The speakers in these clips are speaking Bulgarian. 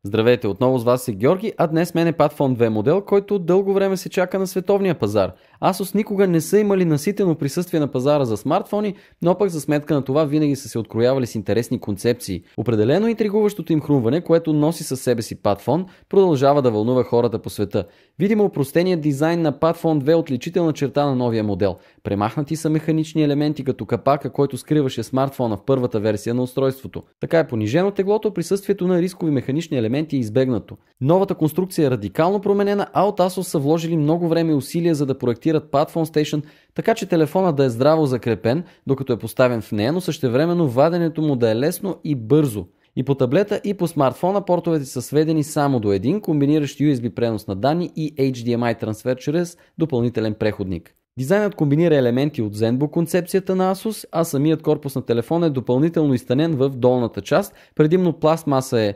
Здравейте, отново с вас е Георги, а днес мен е Padfone 2 модел, който дълго време се чака на световния пазар. Asus никога не са имали наситено присъствие на пазара за смартфони, но пък за сметка на това винаги са се откроявали с интересни концепции. Определено интригуващото им хрумване, което носи със себе си Padfone, продължава да вълнува хората по света. Видимо опростеният дизайн на Padfone 2 е отличителна черта на новия модел. Премахнати са механични елементи като капака, който скриваше смартфона в първата версия на устройството. Така е понижено теглото, присъствието на рискови механични елементи е избегнато. Новата конструкция е радикално променена, а от Asus са вложили много време и усилия за да проектират Padfone Station, така че телефона да е здраво закрепен, докато е поставен в нея, но същевременно ваденето му да е лесно и бързо. И по таблета, и по смартфона портовете са сведени само до един, комбиниращ USB пренос на данни и HDMI трансфер чрез допълнителен преходник. Дизайнът комбинира елементи от ZenBook концепцията на Asus, а самият корпус на телефона е допълнително изтънен в долната част. Предимно пластмаса е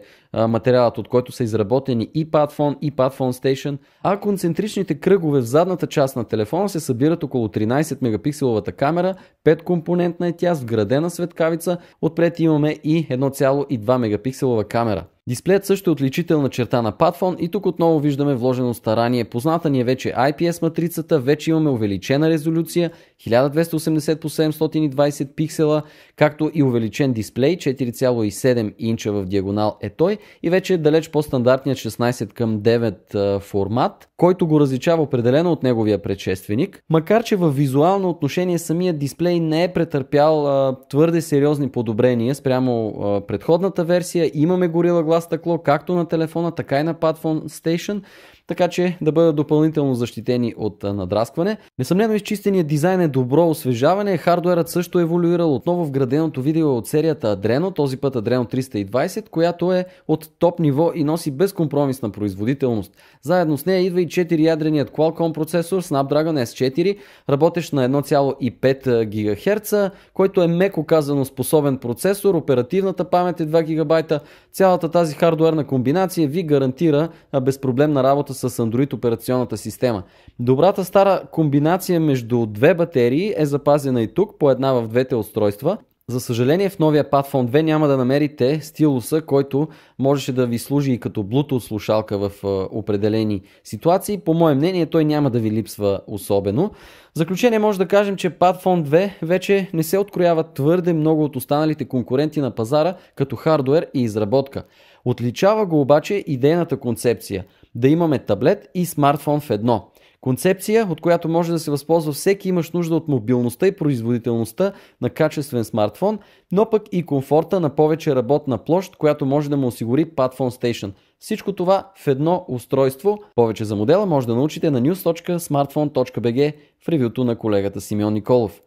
материалът, от който са изработени и Padfone, и Padfone Station, а концентричните кръгове в задната част на телефона се събират около 13 мегапикселовата камера, 5-компонентна е тя с вградена светкавица, отпред имаме и 1,2 мегапикселова камера. Дисплеят също е отличителна черта на Padfone и тук отново виждаме вложено старание. Позната ни е вече IPS матрицата, вече имаме увеличена резолюция 1280 по 720 пиксела, както и увеличен дисплей 4,7 инча в диагонал е той и вече е далеч по-стандартният 16 към 9 формат, който го различава определено от неговия предшественик, макар че в визуално отношение самият дисплей не е претърпял твърде сериозни подобрения спрямо предходната версия. Имаме Gorilla Glass стъкло както на телефона, така и на Padfone Station, така че да бъдат допълнително защитени от надраскване. Несъмнено изчистеният дизайн е добро освежаване, хардуерът също е еволюирал, отново вграденото видео е от серията Adreno, този път Adreno 320, която е от топ ниво и носи безкомпромисна производителност. Заедно с нея идва и 4-ядреният Qualcomm процесор Snapdragon S4, работещ на 1,5 ГГц, който е меко казано способен процесор, оперативната памет е 2 ГБ. Цялата тази хардуерна комбинация ви гарантира безпроблемна работа с Android операционната система. Добрата стара комбинация между две батерии е запазена и тук, по една в двете устройства. За съжаление в новия Padfone 2 няма да намерите стилуса, който можеше да ви служи и като Bluetooth слушалка в определени ситуации. По мое мнение той няма да ви липсва особено. В заключение може да кажем, че Padfone 2 вече не се откроява твърде много от останалите конкуренти на пазара като хардуер и изработка. Отличава го обаче идейната концепция да имаме таблет и смартфон в едно. Концепция, от която може да се възползва всеки имащ нужда от мобилността и производителността на качествен смартфон, но пък и комфорта на повече работна площ, която може да му осигури Padfone Station. Всичко това в едно устройство. Повече за модела може да научите на news.smartphone.bg в ревюто на колегата Симеон Николов.